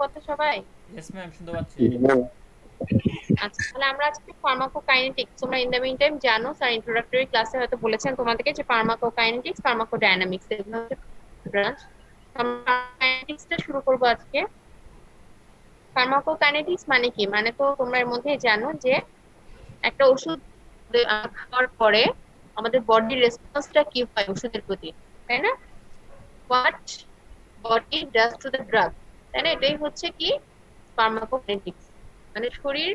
কথা সবাই? Yes ma'am, শুনতে পাচ্ছি। আচ্ছা, তাহলে আমরা আজকে ফার্মাকোকাইনেটিক্স, তোমরা ইন দ্য মিন টাইম জানো, স্যার ইন্ট্রোডাক্টরি ক্লাসে হয়তো বলেছেন তোমাদেরকে যে ফার্মাকোকাইনেটিক্স, ফার্মাকোডাইনামিক্স এগুলো হচ্ছে ব্রাঞ্চ। আমরা ফার্মাকোকাইনেটিক্সটা শুরু করব আজকে। ফার্মাকোকাইনেটিক্স মানে কি? মানে তো তোমরা এর মধ্যে জানো যে একটা ওষুধ খাওয়ার পরে আমাদের বডির রেসপন্সটা কি হয় ওষুধের প্রতি, তাই না? What body does to the drug, তাই না? এটাই হচ্ছে কি ফার্মাকোকাইনেটিক্স। মানে শরীর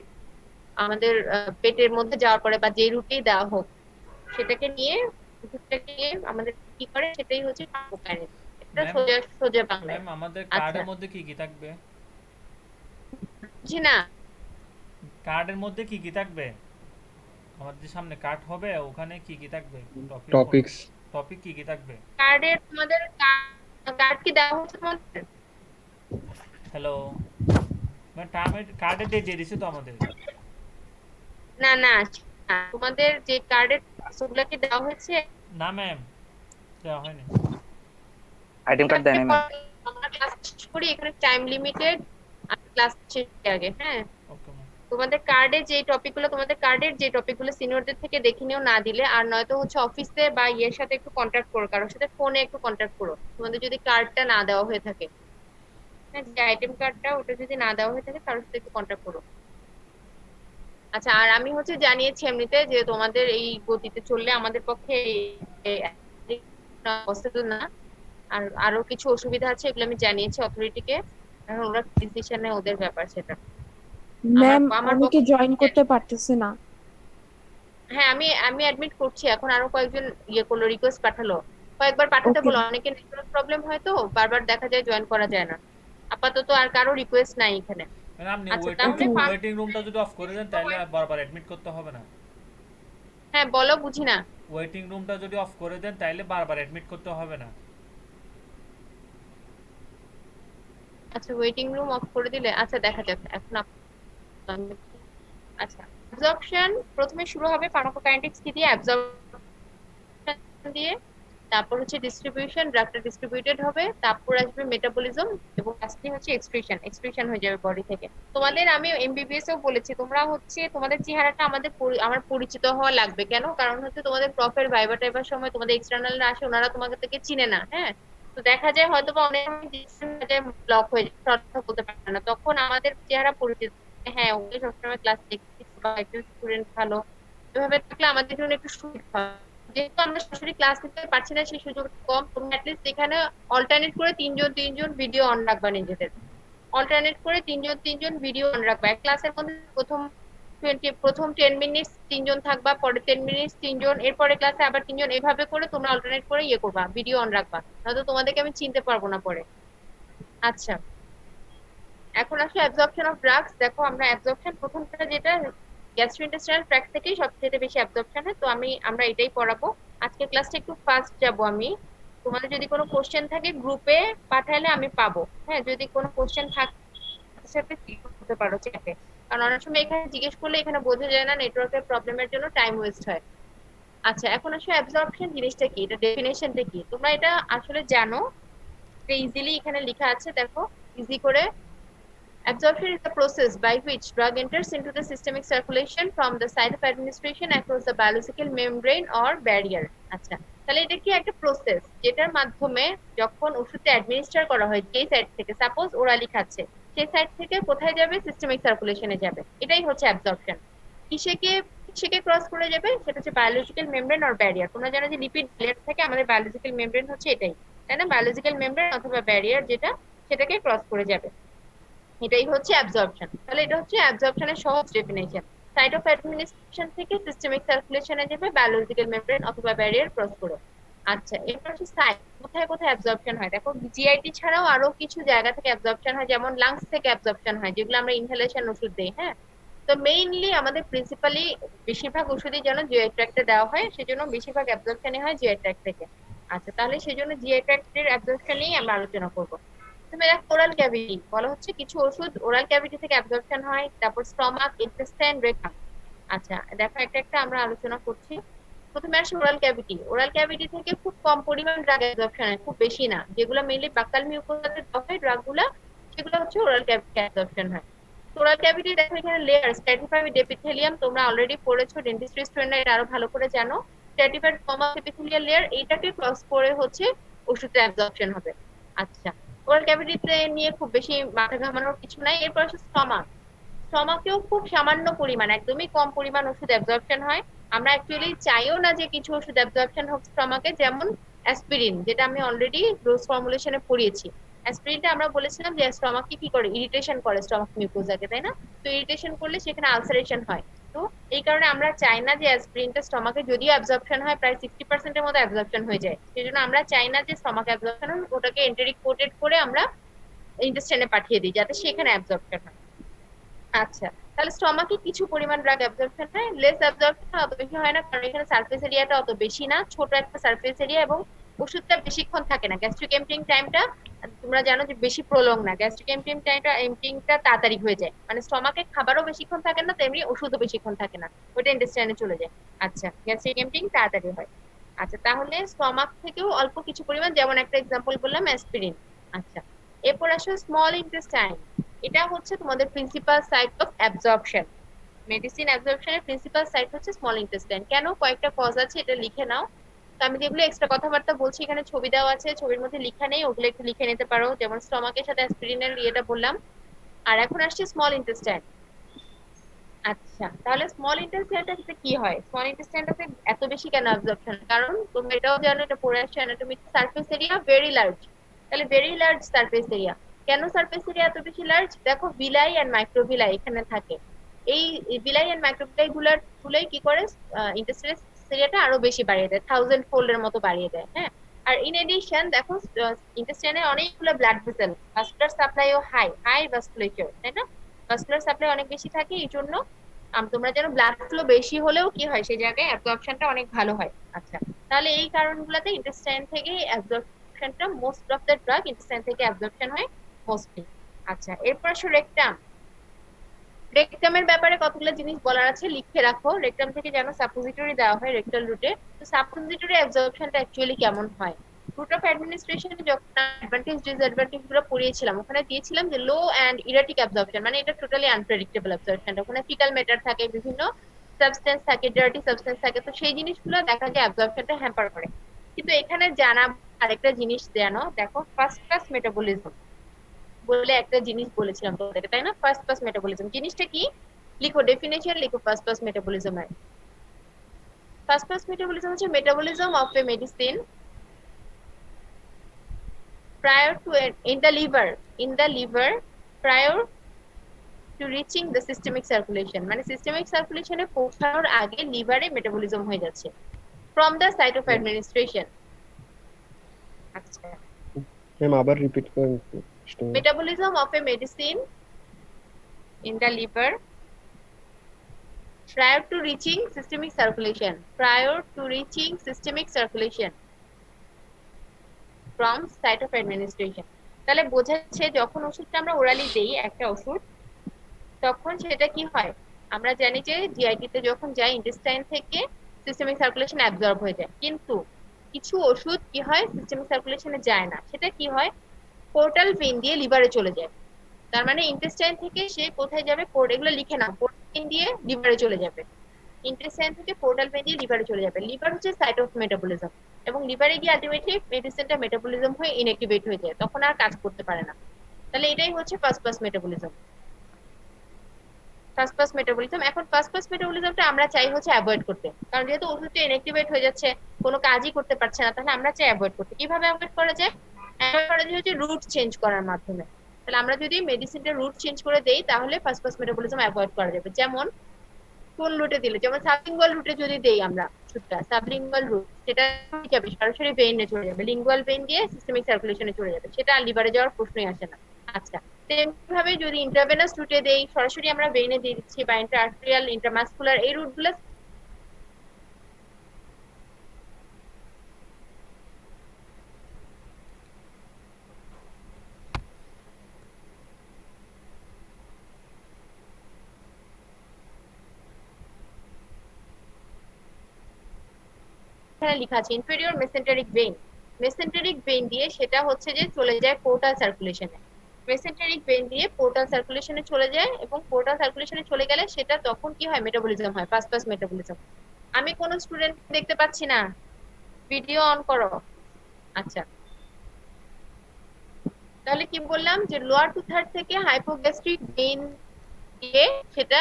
আমাদের পেটের মধ্যে যাওয়ার পরে বা যে রুটেই দেওয়া হোক সেটাকে নিয়ে, ওষুধটাকে নিয়ে আমাদের কি করে, সেটাই হচ্ছে ফার্মাকোকাইনেটিক্স। এটা ম্যাম, সোজা সোজা বাংলায়। ম্যাম আমাদের আচ্ছা, কার্ডের মধ্যে কি কি থাকবে? বুঝি না। কার্ডের মধ্যে কি কি থাকবে? আমাদের যে সামনে কার্ড হবে ওখানে কি কি থাকবে? টপিক কোন টপিকস। টপিক কি কি থাকবে? কার্ডে তোমাদের কার্ড কি দেওয়া হচ্ছে তোমাদের? হ্যালো ম্যাম, টার্মের কার্ডের ডেট দিয়ে দিছে তো আমাদের। না না, তোমাদের যে কার্ডের ওগুলা কি দেওয়া হয়েছে? না ম্যাম, দেওয়া হয়নি। আইটেম কার্ড দেয় না ম্যাম। আমরা ক্লাস শেষ করি, এখানে টাইম লিমিটেড। আমি ক্লাস শেষ করি আগে, হ্যাঁ। Okay ma'am. তোমাদের কার্ডের যে টপিকগুলো সিনিয়রদের থেকে দেখে নিও, না দিলে আর নয়তো হচ্ছে অফিসে বা ইয়ের সাথে একটু কন্ট্যাক্ট করো, কারোর সাথে ফোনে একটু কন্ট্যাক্ট করো তোমাদের যদি কার্ডটা না দেওয়া হয়ে থাকে। হ্যাঁ, যে আইটেম কার্ডটা ওটা যদি না দেওয়া হয়ে থাকে কারোর সাথে একটু কন্ট্যাক্ট করো। আচ্ছা, আর আমি হচ্ছে জানিয়েছি এমনিতে যে তোমাদের এই গতিতে চললে আমাদের পক্ষে পসিবল না। আর আরো কিছু অসুবিধা আছে, এগুলো আমি জানিয়েছি অথরিটিকে। এখন ওরা ডিসিশন নেয়, ওদের ব্যাপার সেটা। আমার ম্যাম, আমার অনেকে পক্ষে জয়েন করতে পারতেছে না। হ্যাঁ, আমি আমি অ্যাডমিট করছি এখন। আরো কয়েকজন ইয়ে করলো, রিকোয়েস্ট পাঠালো। কয়েকবার পাঠাতে ওকে। বলো, অনেকে নেটওয়ার্ক প্রবলেম হয় তো বারবার দেখা যায় জয়েন করা যায় না। আপাতত আর কারো রিকোয়েস্ট নাই এখানে। ম্যাম আপনি আচ্ছা, ওয়েটিং তাহলে রুম ওকে। ওয়েটিং রুমটা যদি অফ করে দেন তাহলে আর বারবার অ্যাডমিট করতে হবে না। হ্যাঁ বলো, বুঝি না। ওয়েটিং রুমটা যদি অফ করে দেন তাহলে বারবার অ্যাডমিট করতে হবে না। আচ্ছা, ওয়েটিং রুম অফ করে দিলে আচ্ছা দেখা যাক এখন আচ্ছা, অ্যাবজর্পশন প্রথমে শুরু হবে ফার্মাকোকাইনেটিক্স কি দিয়ে? দিয়ে, তারপর হচ্ছে ডিস্ট্রিবিউশন, ড্রাগটা ডিস্ট্রিবিউটেড হবে, তারপর আসবে মেটাবলিজম, এবং লাস্টলি হচ্ছে এক্সক্রিশন, এক্সক্রিশন হয়ে যাবে বডি থেকে। তোমাদের আমি এমবিবিএস এও বলেছি, তোমরা হচ্ছে তোমাদের চেহারাটা আমার পরিচিত হওয়া লাগবে। কেন? কারণ হচ্ছে তোমাদের প্রফের ভাইবা টাইবার সময় তোমাদের এক্সটার্নালরা আসে, ওনারা তোমাকে থেকে চিনে না, হ্যাঁ। তো দেখা যায় হয়তো বা অনেক ব্লক হয়ে যায়, কথা বলতে পারে না, তখন আমাদের চেহারা পরিচিত। হ্যাঁ, ওকে সবসময় ক্লাস দেখছি বা একজন স্টুডেন্ট ভালো, এভাবে থাকলে আমাদের জন্য একটু সুবিধা হয়। যেহেতু আমরা সরাসরি ক্লাস নিতে পারছি না, সেই সুযোগটা কম, তুমি অ্যাটলিস্ট এখানে অল্টারনেট করে তিনজন তিনজন ভিডিও অন রাখবা নিজেদের। অল্টারনেট করে তিনজন তিনজন ভিডিও অন রাখবা এক ক্লাসের মধ্যে। প্রথম 10 মিনিট তিনজন থাকবা, পরে 10 মিনিট তিনজন, এরপরে ক্লাসে আবার তিনজন, এভাবে করে তোমরা অল্টারনেট করে ইয়ে করবা, ভিডিও অন রাখবা, নয়তো তোমাদেরকে আমি চিনতে পারবো না পরে। আচ্ছা, এখন আসলে অ্যাবজর্পশন অফ ড্রাগস। দেখো, আমরা অ্যাবজর্পশন প্রথমটা যেটা গ্যাস্ট্রোইন্টেস্টাইনাল ট্র্যাক্ট থেকেই সবচেয়ে বেশি অ্যাবজর্পশন হয়, তো আমরা এটাই পড়াবো। আজকে ক্লাসটা একটু ফাস্ট যাব আমি। তোমাদের যদি কোনো কোশ্চেন থাকে গ্রুপে পাঠালে আমি পাবো, হ্যাঁ। যদি কোনো কোশ্চেন থাকে সাথে করতে পারো চ্যাটে, কারণ অনেক সময় এখানে জিজ্ঞেস করলে এখানে বোঝা যায় না, নেটওয়ার্কের প্রবলেমের জন্য টাইম ওয়েস্ট হয়। আচ্ছা, এখন আসলে অ্যাবজর্পশন জিনিসটা কি, এটা ডেফিনেশনটা কি, তোমরা এটা আসলে জানো। ইজিলি এখানে লেখা আছে, দেখো ইজি করে। Absorption is the process by which drug enters into the systemic circulation from the site of administration across the biological membrane or barrier. আচ্ছা, তাহলে এটা কি একটা প্রসেস যেটার মাধ্যমে যখন ওষুধটা অ্যাডমিনিস্টার করা হয় যেই সাইড থেকে, সাপোজ ওরালি খাচ্ছে, সেই সাইড থেকে কোথায় যাবে? সিস্টেমিক সার্কুলেশনে যাবে। এটাই হচ্ছে অ্যাবজর্পশন। কিসেকে কিসেকে ক্রস করে যাবে? সেটা হচ্ছে বায়োলজিক্যাল মেমব্রেন অর ব্যারিয়ার। তোমরা জানো যে লিপিড লেয়ার থেকে আমাদের বায়োলজিক্যাল মেমব্রেন হচ্ছে এটাই, তাই না? বায়োলজিক্যাল মেমব্রেন অথবা ব্যারিয়ার যেটা, সেটাকে ক্রস করে যাবে, এটাই হচ্ছে অ্যাবজর্পশন। তাহলে এটা হচ্ছে অ্যাবজর্পশনের সহজ ডেফিনেশন। সাইট অফ অ্যাডমিনিস্ট্রেশন থেকে সিস্টেমিক সার্কুলেশনে যাবে বায়োলজিক্যাল মেমব্রেন অথবা ব্যারিয়ার ক্রস করে। আচ্ছা, এরপর হচ্ছে সাইট, কোথায় কোথায় অ্যাবজর্পশন হয়। দেখো, জিআইটি ছাড়াও আরো কিছু জায়গা থেকে অ্যাবজর্পশন হয়, যেমন লাংস থেকে অ্যাবজর্পশন হয়, যেগুলো আমরা ইনহেলেশন ওষুধ দিই, হ্যাঁ। তো মেইনলি আমাদের প্রিন্সিপালি বেশিরভাগ ওষুধই যেন জিআই ট্র্যাক্টে দেওয়া হয়, সেজন্য বেশিরভাগ অ্যাবজর্পশনই হয় জিআই ট্র্যাক্ট থেকে। আচ্ছা, তাহলে সেজন্য জিআই ট্র্যাক্টের অ্যাবজর্পশন নিয়ে আমরা আলোচনা করবো। তুমি দেখো, ওরাল ক্যাভিটি বলা হচ্ছে, কিছু ওষুধ ওরাল ক্যাভিটি থেকে অ্যাবজর্পশন হয়, তারপর স্টমাক, ইন্টেস্টাইন, রেকটাম। আচ্ছা, দেখো একটা একটা আমরা আলোচনা করছি। প্রথমে আসে ওরাল ক্যাভিটি। ওরাল ক্যাভিটি থেকে খুব কম পরিমাণ ড্রাগ অ্যাবজর্পশন হয়, খুব বেশি না। যেগুলো মেইনলি বাকাল মিউকোসাতে দেওয়া হয় ড্রাগগুলা, এগুলো হচ্ছে ওরাল ক্যাভিটি অ্যাবজর্পশন হয়। ওরাল ক্যাভিটি দেখো এখানে লেয়ার স্ট্র্যাটিফাইড এপিথেলিয়াম, তোমরা অলরেডি পড়েছো ডেন্টিস্ট্রি স্টুডেন্টরা, এটা আরো ভালো করে জানো। স্ট্র্যাটিফাইড কমা এপিথেলিয়াল লেয়ার, এইটাকে ক্রস করে হচ্ছে ওষুধের অ্যাবজর্পশন হবে। আচ্ছা, ওরাল ক্যাভিটিতে নিয়ে খুব বেশি মাথা ঘামানোর কিছু নাই। এরপর হচ্ছে স্টমাক। স্টমাকেও খুব সামান্য পরিমাণ, একদমই কম পরিমাণ ওষুধ অ্যাবজর্পশন হয়। আমরা অ্যাকচুয়ালি চাইও না যে কিছু ওষুধ অ্যাবজর্পশন হোক স্টমাকে, যেমন অ্যাসপিরিন, যেটা আমি অলরেডি ডোজ ফর্মুলেশনে পড়িয়েছি। অ্যাসপিরিনটা আমরা বলেছিলাম যে স্টমাকে কি করে, ইরিটেশন করে স্টমাক মিউকোজাকে, তাই না? তো ইরিটেশন করলে সেখানে আলসারেশন হয়। তো এই কারণে আমরা চাই না যে অ্যাসপিরিনটা স্টমাকে, যদিও অ্যাবজর্পশন হয় প্রায় 60% মতো অ্যাবজর্পশন হয়ে যায়, সেই জন্য আমরা চাই না যে স্টমাক অ্যাবজর্পশন, ওটাকে এন্টেরিক কোটেড করে আমরা ইন্টেস্টাইনে পাঠিয়ে দিই যাতে সেখানে অ্যাবজর্পশন হয়। আচ্ছা, তাহলে স্টমাকে কিছু পরিমাণ ড্রাগ অ্যাবজর্পশন হয়, লেস অ্যাবজর্পশন অত বেশি হয় না, কারণ এখানে সারফেস এরিয়াটা অত বেশি না, ছোট একটা সারফেস এরিয়া, এবং ওষুধটা বেশিক্ষণ থাকে না। গ্যাস্ট্রিক এমপ্টিং টাইমটা তোমরা জানো যে বেশি প্রলং না, গ্যাস্ট্রিক এমপ্টিংটা তাড়াতাড়ি হয়ে যায়, মানে স্টমাকে খাবারও বেশিক্ষণ থাকে না, তেমনি ওষুধও বেশিক্ষণ থাকে না, ওটা ইন্টেস্টাইনে চলে যায়। আচ্ছা, গ্যাস্ট্রিক এমপ্টিং তাড়াতাড়ি হয়। আচ্ছা, তাহলে স্টমাক থেকেও অল্প কিছু পরিমাণ, যেমন একটা এক্সাম্পল বললাম অ্যাসপিরিন। আচ্ছা, এরপর আসো স্মল ইন্টেস্টাইন। এটা হচ্ছে তোমাদের principal site of absorption. Medicine অ্যাবজর্পশনের প্রিন্সিপাল সাইট হচ্ছে স্মল ইন্টেস্টাইন। কেন, কয়েকটা কজ আছে, এটা লিখে নাও। তো আমি যেগুলো এক্সট্রা কথাবার্তা বলছি, এখানে ছবি দেওয়া আছে, ছবির মধ্যে লেখা নেই, ওগুলো একটু লিখে নিতে পারো, যেমন স্টমাকের সাথে অ্যাসপিরিনের ইয়েটা বললাম। আর এখন আসছে স্মল ইন্টেস্টাইন। আচ্ছা, তাহলে স্মল ইন্টেস্টাইনটাতে কি হয়, স্মল ইন্টেস্টাইনটাতে এত বেশি কেন অ্যাবজর্পশন? কারণ তোমরা এটাও জানো, এটা পড়ে আসছে anatomy, surface area very large. তাহলে ভেরি লার্জ সারফেস এরিয়া, কেন সারফেস এরিয়া এত বেশি লার্জ? দেখো ভিলাই এন্ড মাইক্রোভিলাই এখানে থাকে। এই ভিলাই এন্ড মাইক্রোভিলাই গুলোই কি করে ইন্টেস্টাইনের এরিয়াটা আরো বেশি বাড়িয়ে দেয়, 1000 fold এর মতো বাড়িয়ে দেয়, হ্যাঁ। আর ইন এডিশন দেখো, ইন্টেস্টাইনে অনেকগুলো ব্লাড ভেসেল, ভাস্কুলার সাপ্লাইও হাই, হাই ভাস্কুলেচার, তাই না? ভাস্কুলার সাপ্লাই অনেক বেশি থাকে, এই জন্য তোমরা যেন ব্লাড ফ্লো বেশি হলেও কি হয়, সেই জায়গায় অ্যাবজর্পশনটা অনেক ভালো হয়। আচ্ছা, তাহলে এই কারণগুলোতে ইন্টেস্টাইন থেকে অ্যাবজর্পশনটা, most of the drug intestine থেকে অ্যাবজর্পশন হয় মোস্টলি। আচ্ছা, এরপর আসো রেকটাম। রেকটামের ব্যাপারে কতগুলো জিনিস বলার আছে, লিখে রাখো। রেকটাম থেকে যেন সাপোজিটরি দেওয়া হয় রেকটাল রুটে, তো সাপোজিটরি অ্যাবজর্পশনটা অ্যাকচুয়ালি কেমন হয়? রুট অফ অ্যাডমিনিস্ট্রেশনে যখন অ্যাডভান্টেজ ডিসঅ্যাডভান্টেজ গুলো পড়িয়েছিলাম, ওখানে দিয়েছিলাম যে লো অ্যান্ড ইরাটিক অ্যাবজর্পশন, মানে এটা টোটালি আনপ্রেডিক্টেবল অ্যাবজর্পশন, ওখানে ফিকাল ম্যাটার থাকে, বিভিন্ন সাবস্টেন্স থাকে, ডার্টি সাবস্টেন্স থাকে, তো সেই জিনিসগুলো দেখা যায় অ্যাবজর্পশনটা হ্যাম্পার করে। কিন্তু এখানে জানা আরেকটা জিনিস জানো, দেখো ফার্স্ট ক্লাস মেটাবলিজম বলে একটা জিনিস বলেছিলাম তোমাদেরকে, তাই না? ফার্স্ট পাস মেটাবলিজম জিনিসটা কি, লিখো, ডেফিনেশন লিখো ফার্স্ট পাস মেটাবলিজম এর। ফার্স্ট পাস মেটাবলিজম হচ্ছে metabolism of A medicine prior to in the liver prior to reaching the systemic circulation, মানে সিস্টেমিক সার্কুলেশনে পৌঁছানোর আগে লিভারে মেটাবলিজম হয়ে যাচ্ছে from the site of administration। আচ্ছা, ম্যাম আবার রিপিট করেন একটু প্রশ্নটা। Metabolism of A medicine in the liver prior to reaching systemic circulation, prior to reaching systemic circulation from site of administration। তাহলে বোঝাচ্ছে যখন ওষুধটা আমরা ওরালি দেই একটা ওষুধ, তখন সেটা কি হয়, আমরা জানি যে জিআইটি তে যখন যায় ইন্টেস্টাইন থেকে সিস্টেমিক সার্কুলেশন অ্যাবজর্ব হয়ে যায়, কিন্তু কিছু ওষুধ কি হয় সিস্টেমিক সার্কুলেশনে যায় না, সেটা কি হয় পোর্টাল ভেইন দিয়ে লিভারে চলে যায়। তার মানে ইন্টেস্টাইন থেকে সে কোথায় যাবে, এগুলো লিখে নাও, পোর্টাল ভেইন দিয়ে লিভারে চলে যাবে, ইন্টেস্টাইন থেকে পোর্টাল ভেইন দিয়ে লিভারে চলে যাবে। লিভার হচ্ছে সাইট অফ মেটাবলিজম, এবং লিভারে গিয়ে আলটিমেটলি মেডিসিনটা মেটাবলিজম হয়ে ইনঅ্যাক্টিভেট হয়ে যায়, তখন আর কাজ করতে পারে না। তাহলে এটাই হচ্ছে first pass metabolism. First pass metabolism, এখন ফার্স্ট পাস মেটাবলিজমটা আমরা চাই হচ্ছে অ্যাভয়েড করতে, কারণ যেহেতু ওষুধটা ইনঅ্যাক্টিভেট হয়ে যাচ্ছে, কোনো কাজই করতে পারছে না, তাহলে আমরা চাই অ্যাভয়েড করতে। কিভাবে অ্যাভয়েড করা যায়? অ্যাভয়েড করা যায় হচ্ছে রুট চেঞ্জ করার মাধ্যমে। তাহলে আমরা যদি মেডিসিনটা রুট চেঞ্জ করে দেই, তাহলে ফার্স্ট পাস মেটাবলিজম অ্যাভয়েড করা যাবে। যেমন কোন রুটে দিলে, যেমন সাবলিঙ্গুয়াল রুটে যদি দেই আমরা ওষুধটা, সাবলিঙ্গুয়াল রুট, সেটা কি যাবে, সরাসরি ভেইনে চলে যাবে, লিঙ্গুয়াল ভেইন দিয়ে সিস্টেমিক সার্কুলেশনে চলে যাবে, সেটা আর লিভারে যাওয়ার প্রশ্নই আসে না। আচ্ছা, তেমনি ভাবে যদি ইন্ট্রাভেনাস রুটে দেই, সরাসরি আমরা ভেইনে দিয়ে দিচ্ছি, বা ইন্ট্রাআর্টেরিয়াল, ইন্ট্রামাসকুলার, এই রুটগুলো এখানে লেখা আছে inferior mesenteric vein, mesenteric vein দিয়ে সেটা হচ্ছে যে চলে যায় পোর্টাল সার্কুলেশনে। মেসেন্টেরিক ভেইন দিয়ে পোর্টাল সার্কুলেশনে চলে যায়, এবং পোর্টাল সার্কুলেশনে চলে গেলে সেটা তখন কি হয়, মেটাবলিজম হয়, ফাস্ট ফাস্ট মেটাবলিজম। আমি কোন স্টুডেন্ট দেখতে পাচ্ছি না, ভিডিও অন করো। আচ্ছা, তাহলে কি বললাম যে লোয়ার টু থার্ড থেকে হাইপোগ্যাস্ট্রিক ভেইন দিয়ে সেটা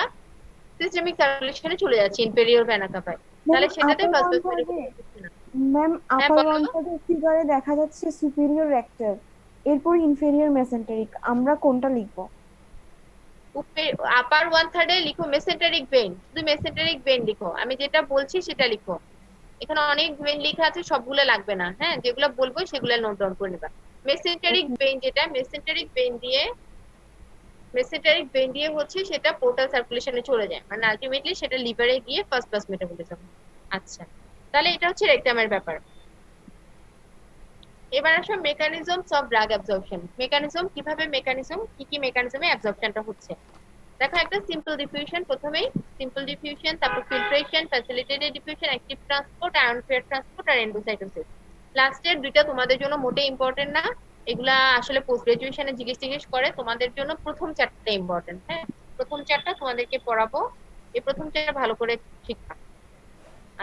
সিস্টেমিক সার্কুলেশনে চলে যাচ্ছে ইনফেরিয়র ভেনা কাভায়, ম্যাম তাহলে সেটাতে আপার ফাস্ট ওয়ান ফাস্ট থার্ডে মেটাবলিজম হচ্ছে না। ম্যাম হ্যাঁ আপার বলো। ওয়ান থার্ডে ফিগারে দেখা যাচ্ছে সুপিরিয়র রেক্টার, এরপর ইনফেরিয়র মেসেন্টেরিক, আমরা কোনটা লিখবো? আপার ওয়ান থার্ডে লিখো মেসেন্টেরিক ভেইন, শুধু মেসেন্টেরিক ভেইন লিখো, আমি যেটা বলছি সেটা লিখো। এখানে অনেক ভেইন লেখা আছে, সবগুলো লাগবে না, হ্যাঁ, যেগুলো বলবো সেগুলো নোট ডাউন করে নেবা। মেসেন্টেরিক ভেইন যেটা, মেসেন্টেরিক ভেইন দিয়ে হচ্ছে সেটা পোর্টাল সার্কুলেশনে চলে যায়, মানে আলটিমেটলি সেটা লিভারে গিয়ে ফার্স্ট ফার্স্ট মেটাবলিজম। আচ্ছা, তাহলে এটা হচ্ছে রেকটামের ব্যাপার। এবার আসো mechanisms of drug absorption. Mechanism কিভাবে, মেকানিজম কি কি মেকানিজমে অ্যাবজর্পশনটা হচ্ছে। দেখো, একটা সিম্পল ডিফিউশন, প্রথমেই সিম্পল ডিফিউশন, তারপর filtration, facilitated diffusion, active transport, ion pair transport, আর এন্ডোসাইটোসিস। লাস্টের দুইটা তোমাদের জন্য মোটে ইম্পর্টেন্ট না, এগুলা আসলে পোস্ট গ্রাজুয়েশনে জিজ্ঞেস করে, তোমাদের জন্য প্রথম চারটা ইম্পর্টেন্ট। হ্যাঁ, প্রথম চারটা তোমাদেরকে পড়াবো, এই প্রথম চারটা ভালো করে শিখবা।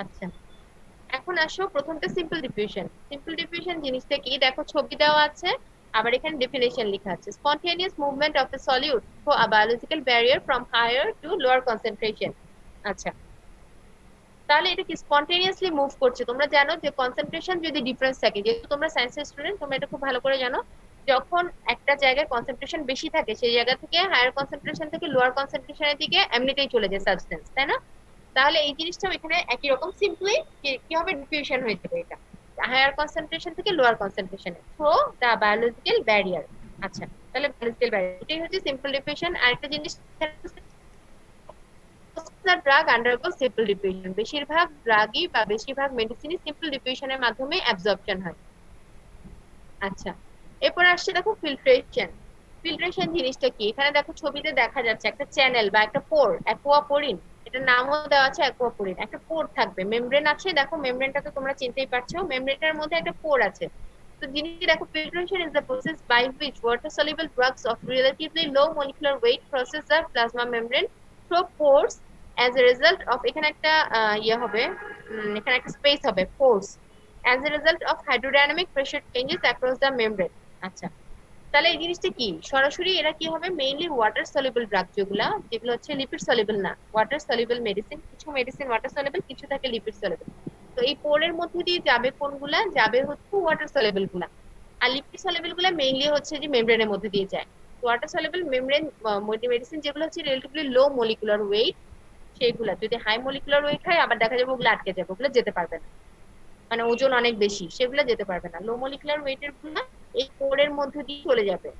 আচ্ছা, এখন আসো প্রথমটা সিম্পল ডিফিউশন। সিম্পল ডিফিউশন জিনিসটা কি, দেখো ছবি দেওয়া আছে, আবার এখানে ডেফিনেশন লেখা আছে, spontaneous movement of a solute through a biological barrier from higher to lower concentration. আচ্ছা, তাহলে এটা কি স্পন্টেনিয়াসলি মুভ করছে। তোমরা জানো যে কনসেন্ট্রেশন যদি ডিফারেন্স থাকে, যেহেতু তোমরা সায়েন্সের স্টুডেন্ট, তোমরা এটা খুব ভালো করে জানো, যখন একটা জায়গায় কনসেন্ট্রেশন বেশি থাকে সেই জায়গা থেকে হায়ার কনসেন্ট্রেশন থেকে লোয়ার কনসেন্ট্রেশনের দিকে এমনিতেই চলে যায় সাবস্টেন্স, তাই না? তাহলে এই জিনিসটাও এখানে একই রকম, সিম্পলি কি হবে, ডিফিউশন হয়ে যাবে, এটা হায়ার কনসেন্ট্রেশন থেকে লোয়ার কনসেন্ট্রেশনে থ্রু দা বায়োলজিক্যাল ব্যারিয়ার। আচ্ছা, তাহলে বায়োলজিক্যাল ব্যারিয়ার এটাই হচ্ছে সিম্পল ডিফিউশন। আরেকটা জিনিস, ড্রাগ আন্ডারগো সিম্পল ডিফিউশন, বেশিরভাগ ড্রাগই বা বেশিরভাগ মেডিসিনই সিম্পল ডিফিউশনের মাধ্যমে অ্যাবজর্পশন হয়। আচ্ছা, এরপর আসছে দেখো ফিল্ট্রেশন। ফিল্ট্রেশন জিনিসটা কি, এখানে দেখো ছবিতে দেখা যাচ্ছে একটা চ্যানেল বা একটা পোর, অ্যাকুয়াপোরিন, এটার নামও দেওয়া আছে অ্যাকুয়াপোরিন। একটা পোর থাকবে, মেমব্রেন আছে, দেখো মেমব্রেনটা তো তোমরা চিনতেই পারছো, মেমব্রেনটার মধ্যে একটা পোর আছে। তো জিনিসটা দেখো, filtration is the process by which water soluble drugs of relatively low molecular weight crosses the plasma membrane through pores as a result of, এখানে একটা ইয়ে হবে, এখানে একটা স্পেস হবে, পোরস as a result of hydrodynamic pressure changes across the membrane। আচ্ছা, তাহলে এই জিনিসটা কি, সরাসরি এরা কি হবে, মেইনলি ওয়াটার সলিউবল ড্রাগ, যেগুলো যেগুলো হচ্ছে লিপিড সলিউবল না, ওয়াটার সলিউবল মেডিসিন, কিছু মেডিসিন ওয়াটার সলিউবল, কিছু থাকে লিপিড সলিউবল। তো এই পোরের মধ্যে দিয়ে যাবে কোনগুলা, যাবে হচ্ছে ওয়াটার সলিউবল গুলা, আর লিপিড সলিউবল গুলা মেইনলি হচ্ছে যে মেমব্রেনের মধ্যে দিয়ে যায়। ওয়াটার সলিউবল মেমব্রেন মেডিসিন যেগুলো হচ্ছে রিলেটিভলি লো মলিকুলার ওয়েট, সেইগুলা যদি হাই মলিকুলার ওয়েট হয় আবার দেখা যাবে ওগুলো আটকে যাবে, ওগুলো যেতে পারবে না, মানে ওজন অনেক বেশি, সেগুলো যেতে পারবে না। লো মলিকুলার ওয়েটের গুলো এই কোরের মধ্যে দিয়ে চলে যাবে,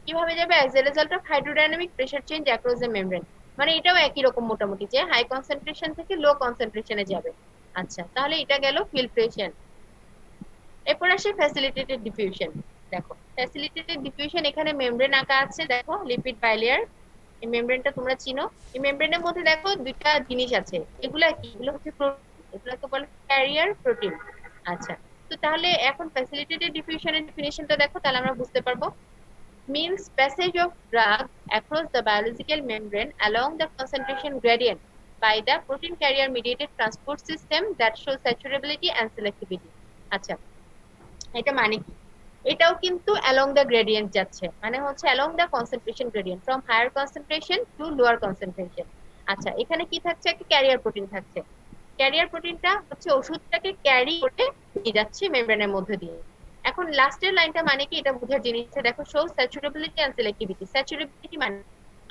কিভাবে যাবে, as a result of hydrodynamic pressure change across the membrane, মানে এটাও একই রকম মোটামুটি, যে হাই কনসেন্ট্রেশন থেকে লো কনসেন্ট্রেশনে যাবে। আচ্ছা, তাহলে এটা গেল ফিল্ট্রেশন। এরপর আসে ফ্যাসিলিটেটেড ডিফিউশন। দেখো ফ্যাসিলিটেটেড ডিফিউশন, এখানে মেমব্রেন আঁকা আছে, দেখো লিপিড বাইলেয়ার, এই মেমব্রেনটা তোমরা চিনো। এই মেমব্রেনের মধ্যে দেখো দুইটা জিনিস আছে, এগুলা কি, এগুলো হচ্ছে প্রোটিন, এগুলোকে বলে ক্যারিয়ার প্রোটিন। আচ্ছা, তো তাহলে এখন ফ্যাসিলিটেটেড ডিফিউশনের ডেফিনিশনটা দেখো, তাহলে আমরা বুঝতে পারবো। Means passage of drug across the biological membrane along the concentration gradient by the protein carrier mediated transport system that shows saturability and selectivity। আচ্ছা, এটা মানে কি, এটাও কিন্তু along the gradient যাচ্ছে, মানে হচ্ছে along the concentration gradient from higher concentration to lower concentration। আচ্ছা, এখানে কি থাকছে, একটা ক্যারিয়ার প্রোটিন থাকছে, ক্যারিয়ার প্রোটিনটা হচ্ছে ওষুধটাকে ক্যারি করে নিয়ে যাচ্ছে মেমব্রেনের মধ্যে দিয়ে। এখন লাস্টের লাইনটা মানে কি, এটা বোঝার জিনিস, দেখো শো স্যাচুরেবিলিটি এন্ড সিলেক্টিভিটি। স্যাচুরেবিলিটি মানে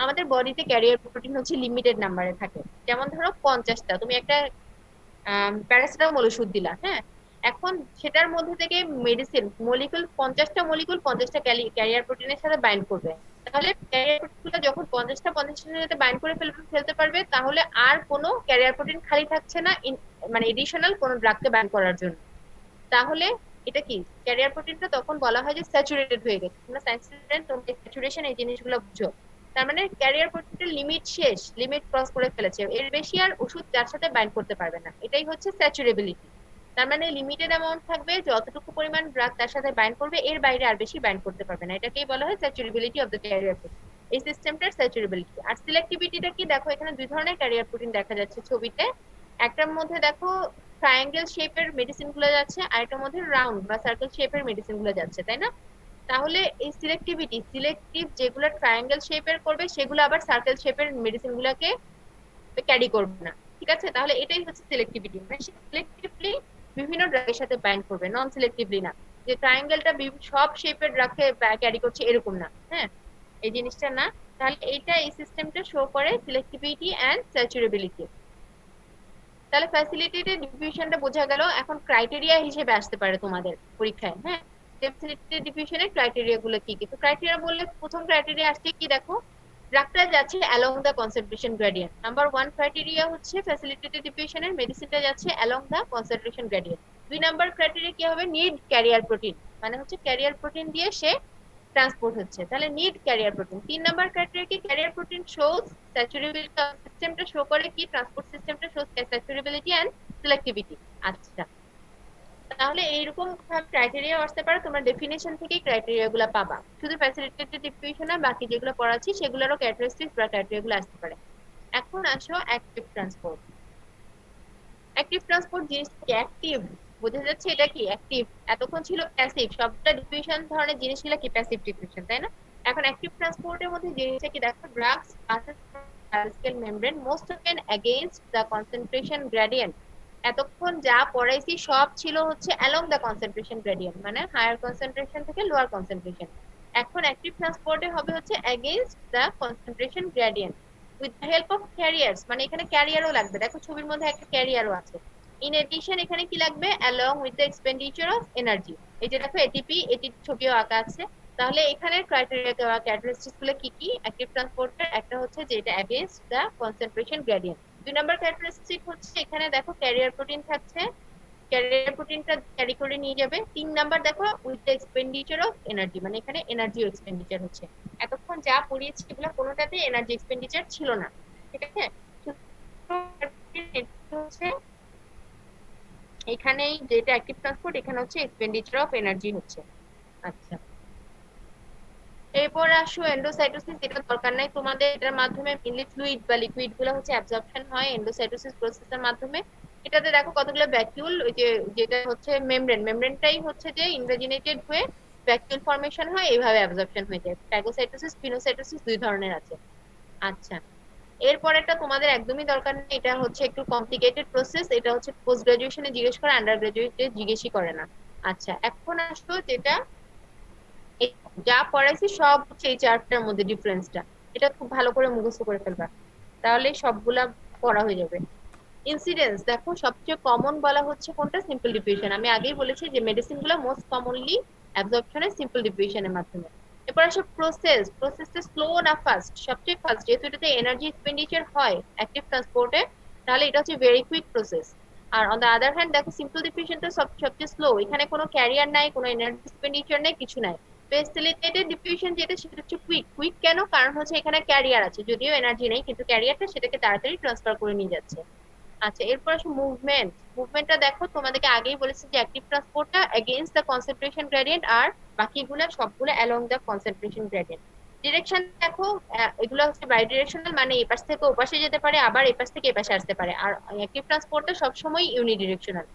আমাদের বডিতে ক্যারিয়ার প্রোটিন হচ্ছে লিমিটেড নাম্বারে থাকে, যেমন ধরো 50টা, তুমি একটা প্যারাসিটামল ওষুধ দিলা, হ্যাঁ, এখন সেটার মধ্যে থেকে মেডিসিন মলিকুল 50টা মলিকুল 50টা ক্যারিয়ার প্রোটিনের সাথে বাইন্ড করবে, তাহলে ক্যারিয়ার প্রোটিনগুলো যখন 50টার সাথে বাইন্ড করে ফেলতে পারবে, তাহলে আর কোনো ক্যারিয়ার প্রোটিন খালি থাকছে না, মানে এডিশনাল কোনো ড্রাগকে বাইন্ড করার জন্য। তাহলে এটা কি, ক্যারিয়ার প্রোটিনটা তখন বলা হয় যে স্যাচুরেটেড হয়ে গেছে। তোমরা সায়েন্স স্টুডেন্ট, তোমরা স্যাচুরেশন এই জিনিসগুলো বুঝো। তার মানে ক্যারিয়ার প্রোটিনের লিমিট শেষ, লিমিট ক্রস করে ফেলেছে, এর বেশি আর ওষুধ যার সাথে বাইন্ড করতে পারবে না, এটাই হচ্ছে স্যাচুরেবিলিটি। তার মানে লিমিটেড অ্যামাউন্ট থাকবে, যতটুকু পরিমাণ ড্রাগ তার সাথে বাইন্ড করবে এর বাইরে আর বেশি বাইন্ড করতে পারবে না, এটাকেই বলা হয় স্যাচুরেবিলিটি অফ দ্য ক্যারিয়ার প্রোটিন। এই সিস্টেমটার স্যাচুরেবিলিটি। আর সিলেক্টিভিটিটা কি, দেখো এখানে দুই ধরনের ক্যারিয়ার প্রোটিন দেখা যাচ্ছে ছবিতে। একটার মধ্যে দেখো ট্রায়াঙ্গেল শেপের মেডিসিন গুলো যাচ্ছে, আর একটার মধ্যে রাউন্ড বা সার্কেল শেপের মেডিসিন গুলো যাচ্ছে, তাই না? তাহলে এই সিলেক্টিভ যেগুলো ট্রায়াঙ্গেল শেপের করবে সেগুলো আবার সার্কেল শেপের মেডিসিন গুলাকে ক্যারি করবে না। ঠিক আছে, তাহলে এটাই হচ্ছে সিলেক্টিভিটি, মানে সিলেক্টিভলি বিভিন্ন ড্রাগের সাথে বাইন্ড করবে, নন সিলেক্টিভলি না, যে ট্রায়াঙ্গেলটা সব শেপের ড্রাগকে ক্যারি করছে এরকম না। হ্যাঁ, এই জিনিসটা না। তাহলে এইটা, এই সিস্টেমটা শো করে সিলেক্টিভিটি এন্ড স্যাচুরেবিলিটি। তাহলে ফ্যাসিলিটেটেড ডিফিউশনটা বোঝা গেল। এখন ক্রাইটেরিয়া হিসেবে আসতে পারে তোমাদের পরীক্ষায়। হ্যাঁ, ফ্যাসিলিটেটেড ডিফিউশনের ক্রাইটেরিয়া গুলো কি কি? তো ক্রাইটেরিয়া বললে প্রথম ক্রাইটেরিয়া আসছে কি, দেখো ড্রাগটা যাচ্ছে along the concentration gradient. Number 1 criteria হচ্ছে ফ্যাসিলিটেটেড ডিফিউশনের মেডিসিনটা যাচ্ছে along the concentration gradient. 2 number criteria কি হবে, নিড ক্যারিয়ার প্রোটিন, মানে হচ্ছে ক্যারিয়ার প্রোটিন দিয়ে সে ট্রান্সপোর্ট হচ্ছে, তাহলে need career protein. 3 number criteria কি, ক্যারিয়ার প্রোটিন শোজ স্যাচুরেবিলিটি, সিস্টেমটা শো করে কি, ট্রান্সপোর্ট সিস্টেমটা শোজ স্যাচুরেবিলিটি এন্ড সিলেক্টিভিটি। আচ্ছা, তাহলে এইরকম ভাবে ক্রাইটেরিয়া আসতে পারে, তোমরা ডেফিনেশন থেকেই ক্রাইটেরিয়া গুলো পাবা। শুধু ফ্যাসিলিটেটেড ডিফিউশন না, বাকি যেগুলো পড়াচ্ছি সেগুলোরও ক্যারেক্টারিস্টিক্স বা ক্রাইটেরিয়া গুলো আসতে পারে। এখন আসো অ্যাক্টিভ ট্রান্সপোর্ট। অ্যাক্টিভ ট্রান্সপোর্ট জিনিসটা কি, অ্যাক্টিভ বোঝা যাচ্ছে, এটা কি অ্যাক্টিভ, এতক্ষণ ছিল প্যাসিভ, সবটা ডিফিউশন ধরনের জিনিসগুলো কি প্যাসিভ ডিফিউশন, তাই না? এখন অ্যাক্টিভ ট্রান্সপোর্টের মধ্যে জিনিসটা কি, দেখো drugs passes biological membrane most often against the concentration gradient। এতক্ষণ যা পড়াইছি সব ছিল হচ্ছে along the concentration gradient, মানে হায়ার কনসেন্ট্রেশন থেকে লোয়ার কনসেন্ট্রেশন। এখন অ্যাক্টিভ ট্রান্সপোর্টে হবে হচ্ছে against the concentration gradient with the help of carriers, মানে এখানে ক্যারিয়ারও লাগবে, দেখো ছবির মধ্যে একটা ক্যারিয়ারও আছে। ইন এডিশন এখানে কি লাগবে, along with the expenditure of energy। এই যে দেখো এটিপি, এটির ছবিও আঁকা আছে। তাহলে এখানে ক্রাইটেরিয়া বা ক্যারেক্টারিস্টিক্স গুলো কি কি অ্যাক্টিভ ট্রান্সপোর্টের, একটা হচ্ছে যে এটা against the concentration gradient। 2 number characteristic হচ্ছে এখানে দেখো ক্যারিয়ার প্রোটিন থাকছে, ক্যারিয়ার প্রোটিনটা ক্যারি করে নিয়ে যাবে। 3 নাম্বার দেখো with the expenditure of energy, মানে এখানে এনার্জি এক্সপেন্ডিচার হচ্ছে। এতক্ষণ যা পড়িয়েছি এগুলো কোনোটাতে এনার্জি এক্সপেন্ডিচার ছিল না। ঠিক আছে, হচ্ছে এখানেই যেটা অ্যাক্টিভ ট্রান্সপোর্ট, এখানে হচ্ছে এক্সপেন্ডিচার অফ এনার্জি হচ্ছে। আচ্ছা, এরপর আসো এন্ডোসাইটোসিস, এটা দরকার নাই তোমাদের, এটার মাধ্যমে মেইনলি ফ্লুইড বা লিকুইড গুলো হচ্ছে অ্যাবজর্পশন হয় এন্ডোসাইটোসিস প্রসেসের মাধ্যমে। এটাতে দেখো কতগুলো ভ্যাকুইল, ওই যে যেটা হচ্ছে মেমব্রেনটাই হচ্ছে যে ইনভ্যাজিনেটেড হয়ে ভ্যাকুইল ফর্মেশন হয়, এইভাবে অ্যাবজর্পশন হয়ে যায়। ফ্যাগোসাইটোসিস পিনোসাইটোসিস দুই ধরনের আছে। আচ্ছা, এরপর একটা তোমাদের একদমই দরকার নেই, এটা হচ্ছে একটু কমপ্লিকেটেড প্রসেস, এটা হচ্ছে পোস্ট গ্রাজুয়েশনে জিজ্ঞেস করে, আন্ডার গ্রাজুয়েটে জিজ্ঞেসই করে না। আচ্ছা, এখন আসো যেটা যা পড়াইছি সব হচ্ছে এই চারটার মধ্যে ডিফারেন্সটা, এটা খুব ভালো করে মুখস্থ করে ফেলবা, তাহলে সবগুলা পড়া হয়ে যাবে। ইনসিডেন্স দেখো সবচেয়ে কমন বলা হচ্ছে কোনটা, সিম্পল ডিফিউশন। আমি আগেই বলেছি যে মেডিসিন গুলো মোস্ট কমনলি অ্যাবজর্পশনে সিম্পল ডিফিউশনের মাধ্যমে। এরপর আসো প্রসেসটা স্লো না ফাস্ট, সবচেয়ে ফাস্ট, যেহেতু এটাতে এনার্জি এক্সপেন্ডিচার হয় অ্যাক্টিভ ট্রান্সপোর্টে, তাহলে এটা হচ্ছে ভেরি কুইক প্রসেস। আর অন দ্য আদার হ্যান্ড দেখো সিম্পল ডিফিউশনটা সবচেয়ে স্লো, এখানে কোনো ক্যারিয়ার নাই, কোনো এনার্জি এক্সপেন্ডিচার নাই, কিছু নাই। ফেসিলিটেটেড ডিফিউশন যেটা, সেটা হচ্ছে কুইক কেন, কারণ হচ্ছে এখানে ক্যারিয়ার আছে, যদিও এনার্জি নেই কিন্তু ক্যারিয়ারটা সেটাকে তাড়াতাড়ি ট্রান্সফার করে নিয়ে যাচ্ছে। আচ্ছা, এরপর আসো মুভমেন্টটা দেখো তোমাদেরকে আগেই বলেছি যে অ্যাক্টিভ ট্রান্সপোর্টটা এগেইনস্ট দ্য কনসেন্ট্রেশন গ্রেডিয়েন্ট, আর বাকিগুলো সবগুলো along the concentration gradient. Direction দেখো এগুলো হচ্ছে বাই ডিরেকশনাল, মানে এই পাশ থেকে ওপাশে যেতে পারে, আবার এই পাশ থেকে এই পাশে আসতে পারে। আর অ্যাক্টিভ ট্রান্সপোর্টটা সবসময় ইউনিডিরেকশনাল।